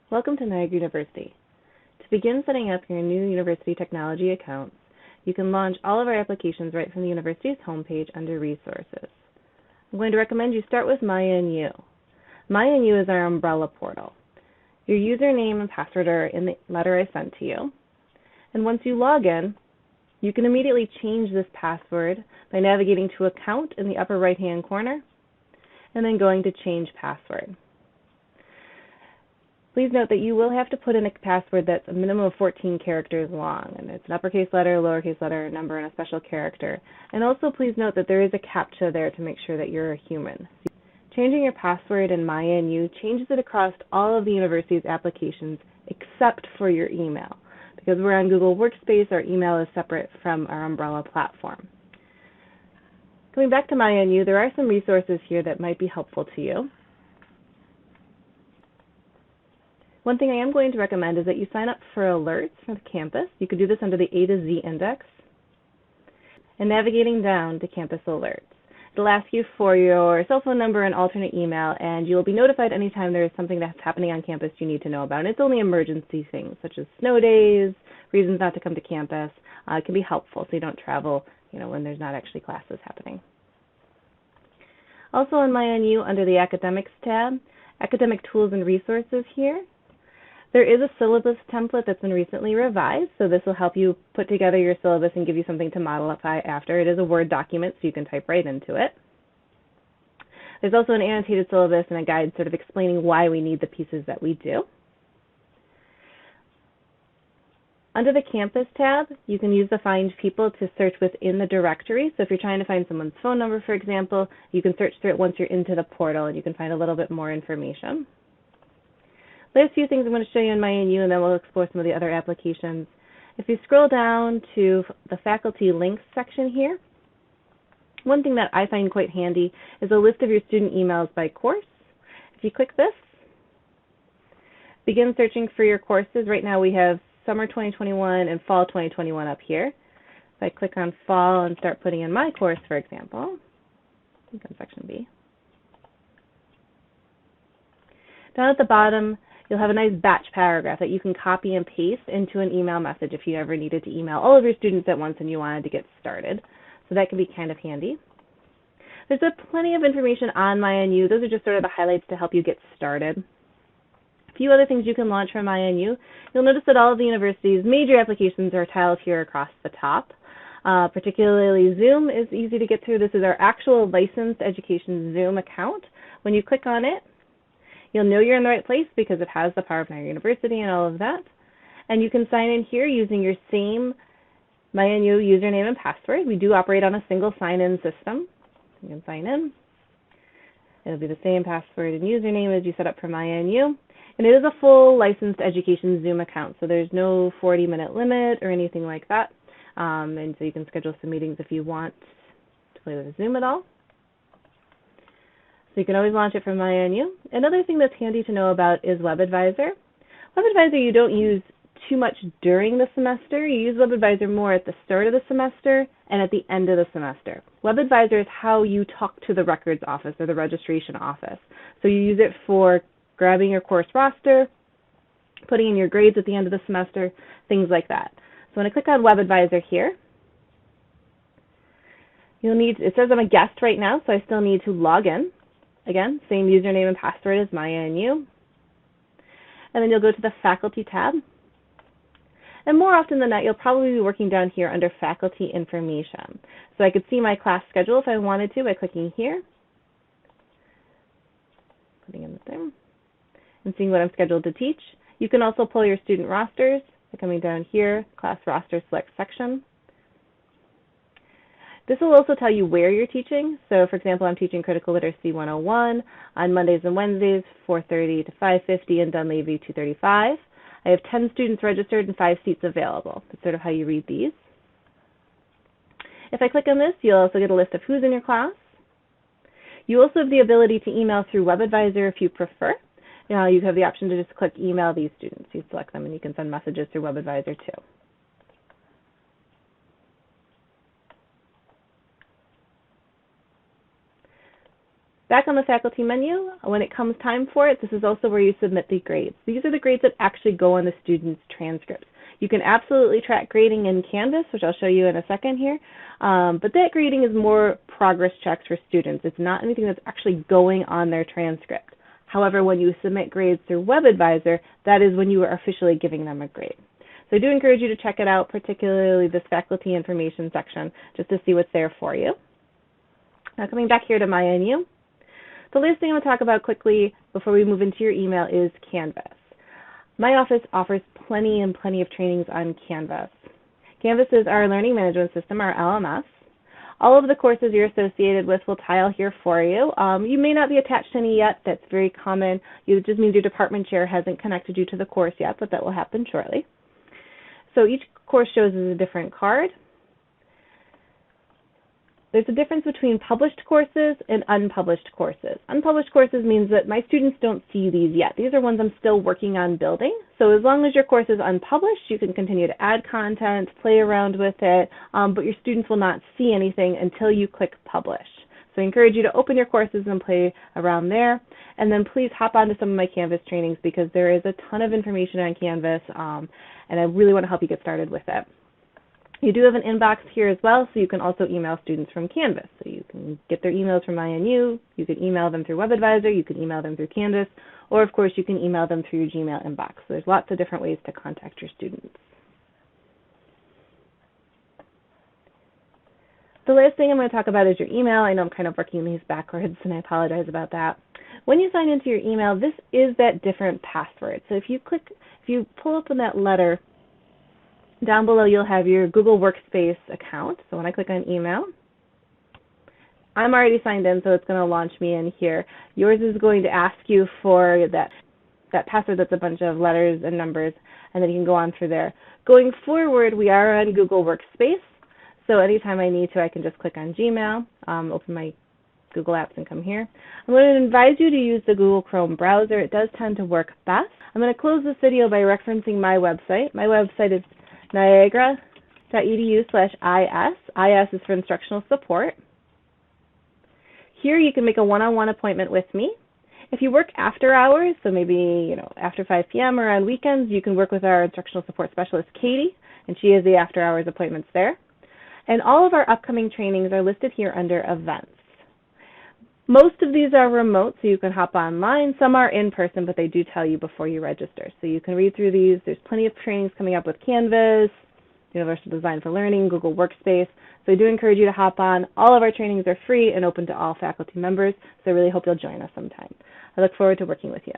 Welcome to Niagara University. To begin setting up your new university technology accounts, you can launch all of our applications right from the university's homepage under Resources. I'm going to recommend you start with MyNU. MyNU is our umbrella portal. Your username and password are in the letter I sent to you. And once you log in, you can immediately change this password by navigating to Account in the upper right-hand corner and then going to Change Password. Please note that you will have to put in a password that's a minimum of 14 characters long, and it's an uppercase letter, lowercase letter, a number, and a special character. And also please note that there is a CAPTCHA there to make sure that you're a human. Changing your password in MyNU changes it across all of the university's applications except for your email. Because we're on Google Workspace, our email is separate from our umbrella platform. Coming back to MyNU, there are some resources here that might be helpful to you. One thing I am going to recommend is that you sign up for alerts for the campus. You could do this under the A to Z index and navigating down to campus alerts. It'll ask you for your cell phone number and alternate email, and you'll be notified anytime there is something that's happening on campus you need to know about. And it's only emergency things such as snow days, reasons not to come to campus. It can be helpful so you don't travel, when there's not actually classes happening. Also on MyNU under the Academics tab, Academic Tools and Resources here. There is a syllabus template that's been recently revised, so this will help you put together your syllabus and give you something to model up by after. It is a Word document, so you can type right into it. There's also an annotated syllabus and a guide sort of explaining why we need the pieces that we do. Under the Campus tab, you can use the Find People to search within the directory. So if you're trying to find someone's phone number, for example, you can search through it once you're into the portal, and you can find a little bit more information. There's a few things I'm going to show you in MyNU, and then we'll explore some of the other applications. If you scroll down to the Faculty Links section here, one thing that I find quite handy is a list of your student emails by course. If you click this, begin searching for your courses. Right now we have Summer 2021 and Fall 2021 up here. If I click on Fall and start putting in my course, for example, I think on Section B. Down at the bottom, you'll have a nice batch paragraph that you can copy and paste into an email message if you ever needed to email all of your students at once and you wanted to get started. So that can be kind of handy. There's plenty of information on MyNU. Those are just sort of the highlights to help you get started. A few other things you can launch from MyNU. You'll notice that all of the university's major applications are tiled here across the top. Particularly Zoom is easy to get through. This is our actual licensed education Zoom account. When you click on it, you'll know you're in the right place because it has the Power of Niagara University and all of that. And you can sign in here using your same MyNU username and password. We do operate on a single sign-in system. You can sign in. It'll be the same password and username as you set up for MyNU. And it is a full licensed education Zoom account, so there's no 40-minute limit or anything like that. And so you can schedule some meetings if you want to play with Zoom at all. So you can always launch it from MyNU. Another thing that's handy to know about is WebAdvisor. WebAdvisor you don't use too much during the semester. You use WebAdvisor more at the start of the semester and at the end of the semester. WebAdvisor is how you talk to the records office or the registration office. So you use it for grabbing your course roster, putting in your grades at the end of the semester, things like that. So when I click on WebAdvisor here, it says I'm a guest right now, so I still need to log in. Again, same username and password as MyNU. And then you'll go to the Faculty tab. And more often than not, you'll probably be working down here under Faculty Information. So I could see my class schedule if I wanted to by clicking here, putting in the thing, and seeing what I'm scheduled to teach. You can also pull your student rosters by coming down here, Class Roster Select Section. This will also tell you where you're teaching. So, for example, I'm teaching Critical Literacy 101 on Mondays and Wednesdays, 4:30 to 5:50, and Dunleavy 2:35. I have 10 students registered and 5 seats available. That's sort of how you read these. If I click on this, you'll also get a list of who's in your class. You also have the ability to email through WebAdvisor if you prefer. You have the option to just click email these students. You select them and you can send messages through WebAdvisor too. Back on the faculty menu, when it comes time for it, this is also where you submit the grades. These are the grades that actually go on the student's transcripts. You can absolutely track grading in Canvas, which I'll show you in a second here, but that grading is more progress checks for students. It's not anything that's actually going on their transcript. However, when you submit grades through WebAdvisor, that is when you are officially giving them a grade. So I do encourage you to check it out, particularly this faculty information section, just to see what's there for you. Now coming back here to MyNU, the last thing I'm going to talk about quickly before we move into your email is Canvas. My office offers plenty of trainings on Canvas. Canvas is our learning management system, our LMS. All of the courses you're associated with will tile here for you. You may not be attached to any yet. That's very common. It just means your department chair hasn't connected you to the course yet, but that will happen shortly. So each course shows as a different card. There's a difference between published courses and unpublished courses. Unpublished courses means that my students don't see these yet. These are ones I'm still working on building. So as long as your course is unpublished, you can continue to add content, play around with it, but your students will not see anything until you click publish. So I encourage you to open your courses and play around there. And then please hop onto some of my Canvas trainings because there is a ton of information on Canvas, and I really want to help you get started with it. You do have an inbox here as well, so you can also email students from Canvas. So you can get their emails from MyNU, you can email them through WebAdvisor, you can email them through Canvas, or of course you can email them through your Gmail inbox. So there's lots of different ways to contact your students. The last thing I'm going to talk about is your email. I know I'm kind of working these backwards, and I apologize about that. When you sign into your email, this is that different password. So if you pull up on that letter, down below you'll have your Google Workspace account. So when I click on email, I'm already signed in, so it's going to launch me in here. Yours is going to ask you for that password that's a bunch of letters and numbers, and then you can go on through there. Going forward, we are on Google Workspace, so anytime I need to, I can just click on Gmail, open my Google Apps and come here. I'm going to advise you to use the Google Chrome browser. It does tend to work best. I'm going to close this video by referencing my website. My website is niagara.edu/IS. IS is for instructional support. Here you can make a one-on-one appointment with me. If you work after hours, so maybe after 5 p.m. or on weekends, you can work with our instructional support specialist, Katie, and she has the after-hours appointments there. And all of our upcoming trainings are listed here under events. Most of these are remote, so you can hop online. Some are in person, but they do tell you before you register. So you can read through these. There's plenty of trainings coming up with Canvas, Universal Design for Learning, Google Workspace. So I do encourage you to hop on. All of our trainings are free and open to all faculty members, so I really hope you'll join us sometime. I look forward to working with you.